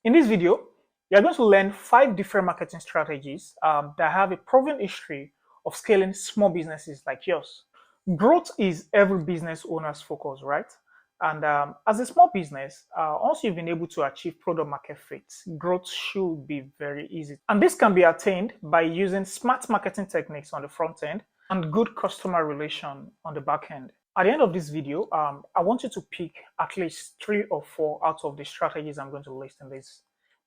In this video, you're going to learn 5 different marketing strategies that have a proven history of scaling small businesses like yours. Growth is every business owner's focus, right? And as a small business, once you've been able to achieve product market fit, growth should be very easy. And this can be attained by using smart marketing techniques on the front end and good customer relation on the back end. At the end of this video, I want you to pick at least 3 or 4 out of the strategies I'm going to list in this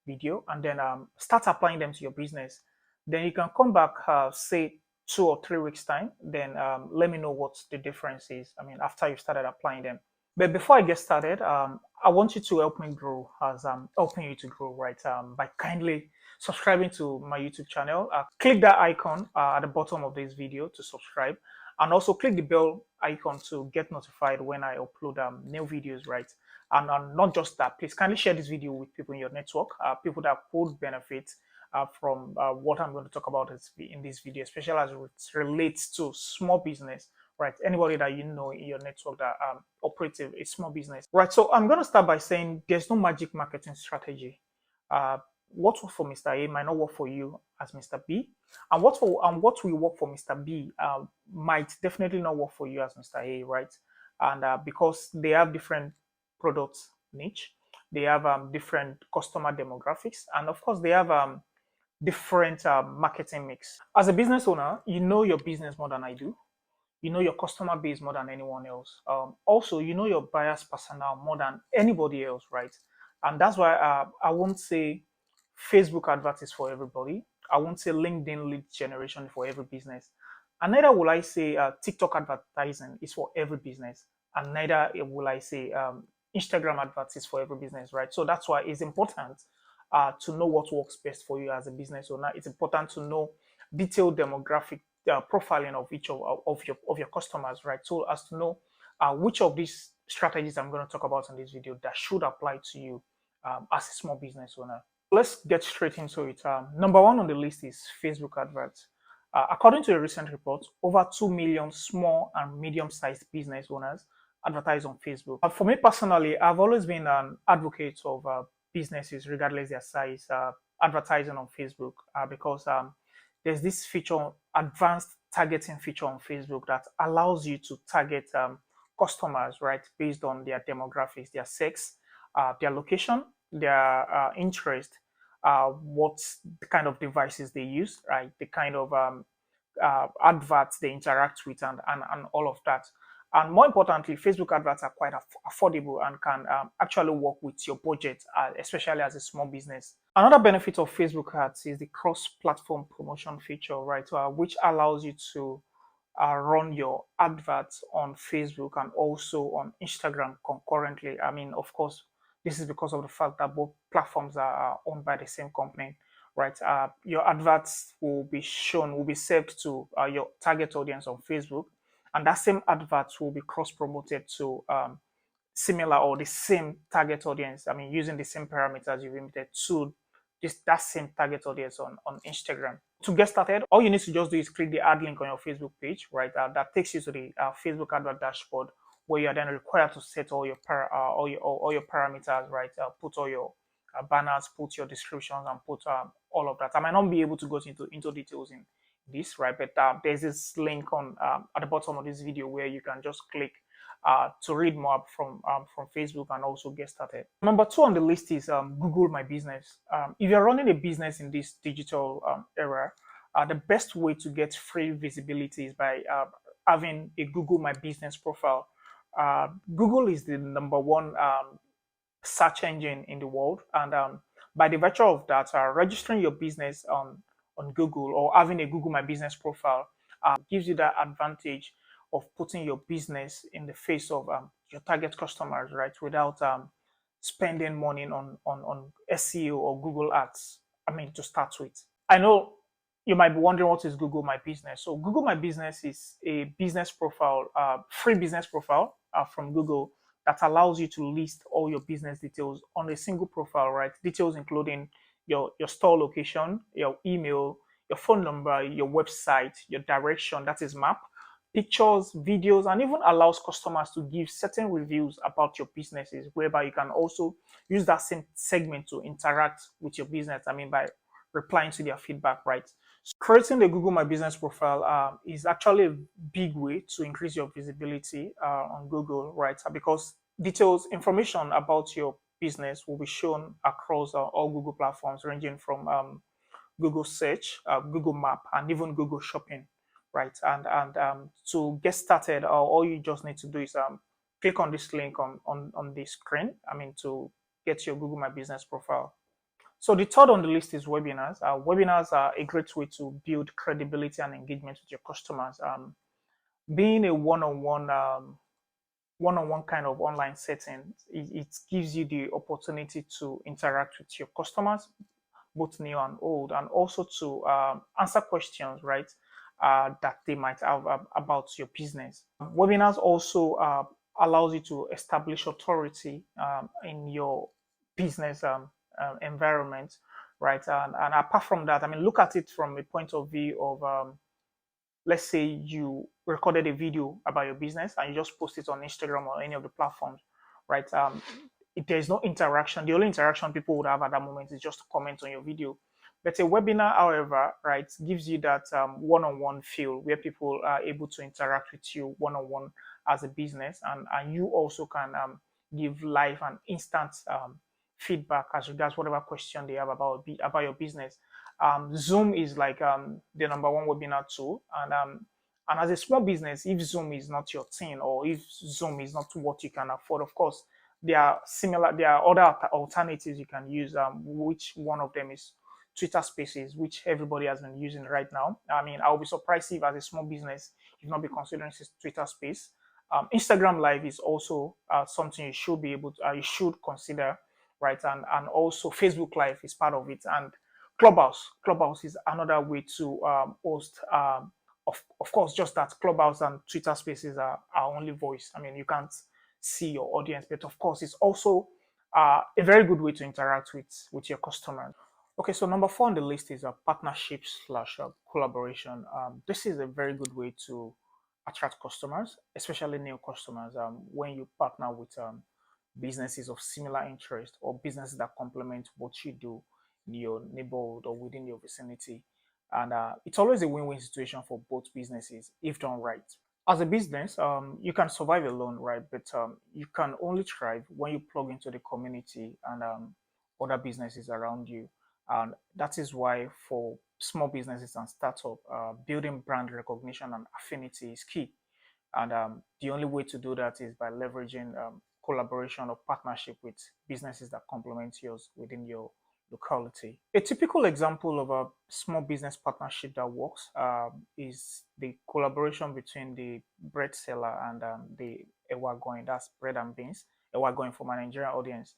video, and then start applying them to your business. Then you can come back, say 2 or 3 weeks time, then let me know what the difference is. I mean, after you started applying them. But before I get started, I want you to help me grow as I'm helping you to grow, right? By kindly subscribing to my YouTube channel. Click that icon at the bottom of this video to subscribe, and also click the bell icon to get notified when I upload new videos, right? And not just that, please kindly share this video with people in your network, people that could benefit from what I'm going to talk about in this video, especially as it relates to small business, right? Anybody that you know in your network that operates a small business, right? So I'm going to start by saying there's no magic marketing strategy. What works for Mr. A might not work for you as Mr. B, and what will work for Mr. B might definitely not work for you as Mr. A, right? And because they have different product niche, they have different customer demographics, and of course they have different marketing mix. As a business owner, you know your business more than I do. You know your customer base more than anyone else. Also, you know your buyer's personnel more than anybody else, right? And that's why I won't say Facebook advert is for everybody. I won't say LinkedIn lead generation for every business. And neither will I say TikTok advertising is for every business. And neither will I say Instagram adverts is for every business, right? So that's why it's important to know what works best for you as a business owner. It's important to know detailed demographic profiling of each of your customers, right? So as to know which of these strategies I'm going to talk about in this video that should apply to you as a small business owner. Let's get straight into it. Number one on the list is Facebook adverts. According to a recent report, over 2 million small and medium-sized business owners advertise on Facebook. For me personally, I've always been an advocate of businesses, regardless their size, advertising on Facebook because there's this feature, advanced targeting feature on Facebook that allows you to target customers, right, based on their demographics, their sex, their location, their interest, what the kind of devices they use, right, the kind of adverts they interact with, and all of that. And more importantly, Facebook adverts are quite affordable and can actually work with your budget, especially as a small business. Another benefit of Facebook ads is the cross-platform promotion feature, right, which allows you to run your adverts on Facebook and also on Instagram concurrently. I mean, of course, this is because of the fact that both platforms are owned by the same company, right? Your adverts will be served to your target audience on Facebook, and that same adverts will be cross-promoted to similar or the same target audience. I mean, using the same parameters you've limited to that same target audience on Instagram. To get started, all you need to just do is click the ad link on your Facebook page, right? That takes you to the Facebook advert dashboard, where you are then required to set all your parameters, right? Put all your banners, put your descriptions, and put all of that. I might not be able to go into details in this, right? But there's this link on at the bottom of this video where you can just click to read more from Facebook and also get started. Number 2 on the list is Google My Business. If you're running a business in this digital era, the best way to get free visibility is by having a Google My Business profile. Google is the number one search engine in the world, and by the virtue of that, registering your business on Google or having a Google My Business profile gives you that advantage of putting your business in the face of your target customers, right, without spending money on SEO or Google Ads. I mean, to start with. I know you might be wondering what is Google My Business. So Google My Business is a business profile, free business profile from Google that allows you to list all your business details on a single profile, right? Details including your store location, your email, your phone number, your website, your direction, that is map, pictures, videos, and even allows customers to give certain reviews about your businesses, whereby you can also use that same segment to interact with your business. I mean, by replying to their feedback, right? So creating the Google My Business profile is actually a big way to increase your visibility on Google, right? Because details, information about your business will be shown across all Google platforms, ranging from Google Search, Google Map, and even Google Shopping, right? And to get started, all you just need to do is click on this link on the screen. I mean, to get your Google My Business profile. So the third on the list is webinars. Webinars are a great way to build credibility and engagement with your customers. Being a one-on-one kind of online setting, it gives you the opportunity to interact with your customers, both new and old, and also to answer questions, right, that they might have about your business. Webinars also allows you to establish authority in your business environment, right? And apart from that, I mean, look at it from a point of view of let's say you recorded a video about your business and you just post it on Instagram or any of the platforms, right? If there's no interaction, the only interaction people would have at that moment is just to comment on your video. But a webinar, however, right, gives you that one-on-one feel where people are able to interact with you one-on-one as a business, and you also can give live and instant feedback as regards whatever question they have about your business. Zoom is like the number one webinar tool, and as a small business, if Zoom is not your thing, or if Zoom is not what you can afford, of course, there are other alternatives you can use. Which one of them is Twitter Spaces, which everybody has been using right now. I mean, I'll be surprised if as a small business you've not be considering Twitter Space. Instagram Live is also something you should be able to, you should consider, right? And also Facebook Live is part of it, and Clubhouse is another way to host. Of course, just that Clubhouse and Twitter Spaces are only voice. I mean, you can't see your audience, but of course, it's also a very good way to interact with your customers. Okay, so number four on the list is a partnership slash collaboration. This is a very good way to attract customers, especially new customers. When you partner with businesses of similar interest or businesses that complement what you do in your neighborhood or within your vicinity. And it's always a win-win situation for both businesses if done right. As a business, you can survive alone, right? But you can only thrive when you plug into the community and other businesses around you. And that is why for small businesses and startup, building brand recognition and affinity is key. And the only way to do that is by leveraging collaboration or partnership with businesses that complement yours within your locality. A typical example of a small business partnership that works is the collaboration between the bread seller and the ewa going. That's bread and beans. Ewa going for my Nigerian audience.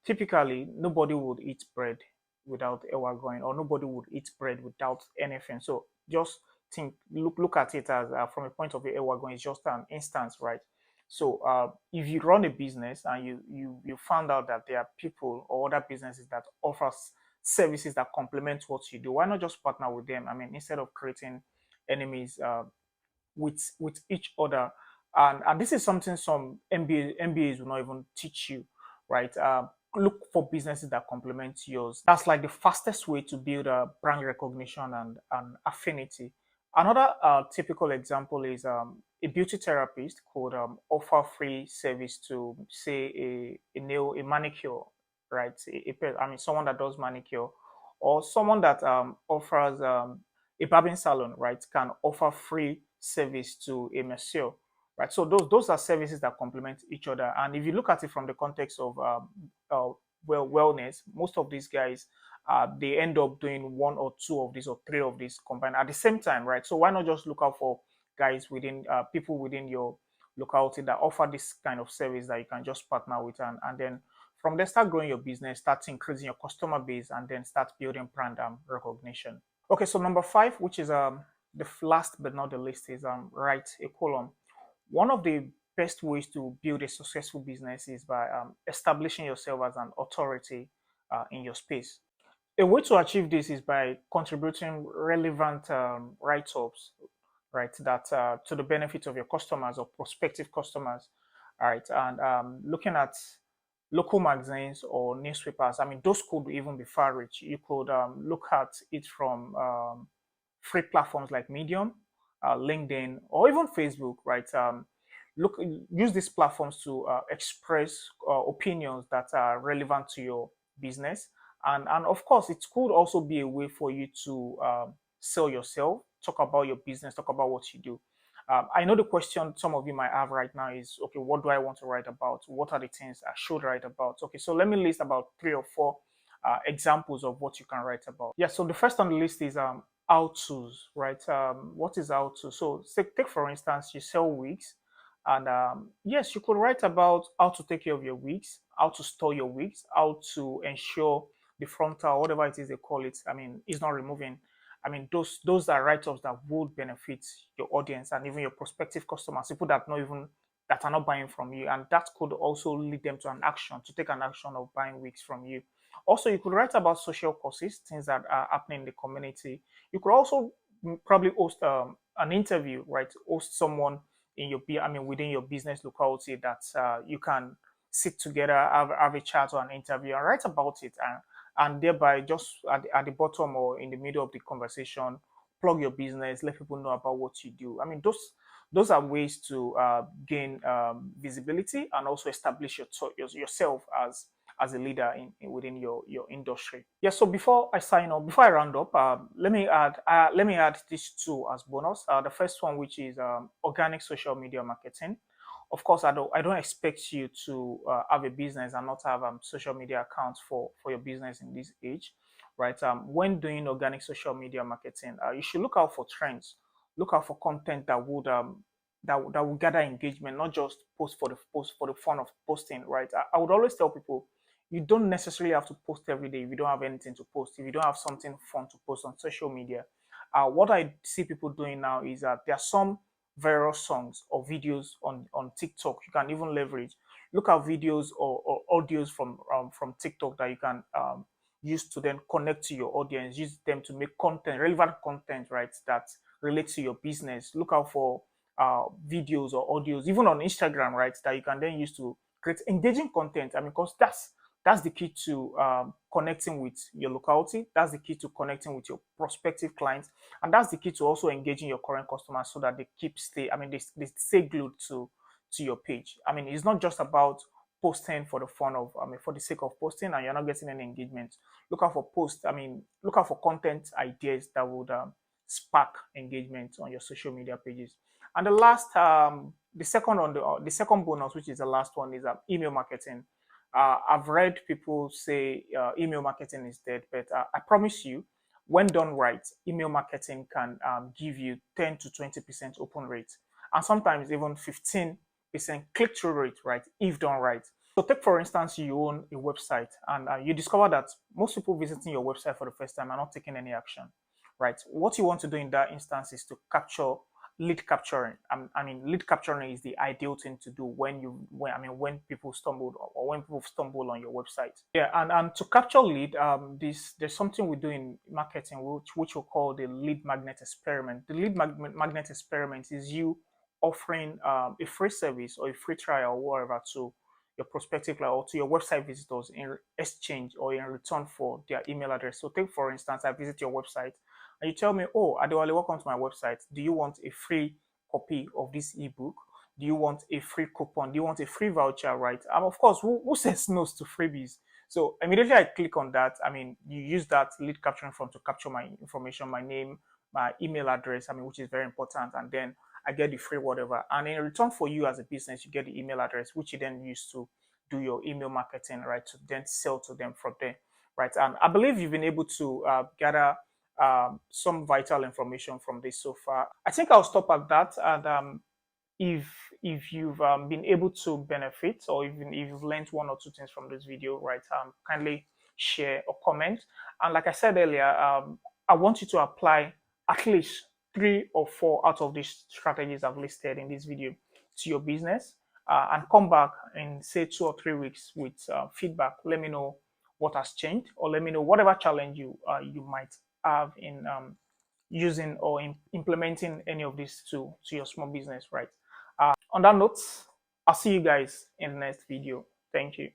Typically, nobody would eat bread without ewa going, or nobody would eat bread without anything. So just look at it as from a point of view, ewa going is just an instance, right? So if you run a business and you found out that there are people or other businesses that offers services that complement what you do, why not just partner with them? I mean, instead of creating enemies with each other. And this is something some MBAs will not even teach you, right? Look for businesses that complement yours. That's like the fastest way to build a brand recognition and affinity. Another typical example is a beauty therapist could offer free service to, say, a manicure, right? I mean, someone that does manicure, or someone that offers a barbering salon, right, can offer free service to a masseur, right? So those are services that complement each other. And if you look at it from the context of wellness, most of these guys they end up doing one or two of these or three of these combined at the same time, right? So why not just look out for guys within people within your locality that offer this kind of service that you can just partner with, and then from there start growing your business, start increasing your customer base, and then start building brand recognition. Okay, so number five, which is the last but not the least, is write a column. One of the best ways to build a successful business is by establishing yourself as an authority in your space. A way to achieve this is by contributing relevant write-ups, right? That to the benefit of your customers or prospective customers, all right? And looking at local magazines or newspapers, I mean, those could even be far reach. You could look at it from free platforms like Medium, LinkedIn, or even Facebook, right? Look, use these platforms to express opinions that are relevant to your business, and of course, it could also be a way for you to sell yourself, talk about your business, talk about what you do. I know the question some of you might have right now is, okay, what do I want to write about? What are the things I should write about? Okay, so let me list about 3 or 4 examples of what you can write about. Yeah, so the first on the list is how to's, right? What is how to? So take for instance, you sell wigs, and yes, you could write about how to take care of your wigs, how to store your wigs, how to ensure the frontal, whatever it is they call it, I mean, is not removing. I mean, those are write-ups that would benefit your audience and even your prospective customers, people that are not buying from you, and that could also lead them to an action, to take an action of buying wigs from you. Also, you could write about social causes, things that are happening in the community. You could also probably host an interview, right? Host someone in your, I mean, within your business locality that you can sit together, have a chat or an interview, and write about it, and thereby just at the bottom or in the middle of the conversation, plug your business, let people know about what you do. I mean, those are ways to gain visibility and also establish yourself as a leader within your industry. Yeah. So before I sign up, before I round up, let me add these two as bonus. The first one, which is organic social media marketing. Of course, I don't expect you to have a business and not have social media accounts for your business in this age, right? When doing organic social media marketing, you should look out for trends, look out for content that will gather engagement, not just post for the fun of posting, right? I would always tell people you don't necessarily have to post every day if you don't have anything to post, if you don't have something fun to post on social media. What I see people doing now is that there are some viral songs or videos on TikTok you can even leverage. Look at videos or audios from TikTok that you can use to then connect to your audience, use them to make content, relevant content, right, that relates to your business. Look out for videos or audios, even on Instagram, right, that you can then use to create engaging content. I mean, because that's the key to connecting with your locality. That's the key to connecting with your prospective clients, and that's the key to also engaging your current customers so that they keep stay. I mean, they stay glued to your page. I mean, it's not just about posting for the fun of, I mean, for the sake of posting, and you're not getting any engagement. Look out for posts. I mean, look out for content ideas that would spark engagement on your social media pages. And the second bonus, which is the last one, is email marketing. I've read people say email marketing is dead, but I promise you, when done right, email marketing can give you 10 to 20% open rate, and sometimes even 15% click-through rate, right? If done right. So, take for instance, you own a website, and you discover that most people visiting your website for the first time are not taking any action, right? What you want to do in that instance is to capture lead capturing. I mean, lead capturing is the ideal thing to do when people stumble or when people stumble on your website. Yeah, and to capture lead, there's something we do in marketing which we call the lead magnet experiment. The lead magnet experiment is you offering a free service or a free trial or whatever to your prospective client or to your website visitors in exchange or in return for their email address. So take for instance, I visit your website and you tell me, oh, Adewale, welcome to my website. Do you want a free copy of this ebook? Do you want a free coupon? Do you want a free voucher, right? Of course, who says no to freebies? So immediately I click on that. I mean, you use that lead capturing form to capture my information, my name, my email address, I mean, which is very important. And then I get the free whatever. And in return for you as a business, you get the email address, which you then use to do your email marketing, right? To then sell to them from there, right? And I believe you've been able to gather some vital information from this so far. I think I'll stop at that. And if you've been able to benefit, or even if you've learned 1 or 2 things from this video, right, kindly share or comment. And like I said earlier, I want you to apply at least 3 or 4 out of these strategies I've listed in this video to your business, and come back in say 2 or 3 weeks with feedback. Let me know what has changed, or let me know whatever challenge you might have in using or implementing any of these to your small business, right? On that note, I'll see you guys in the next video. Thank you.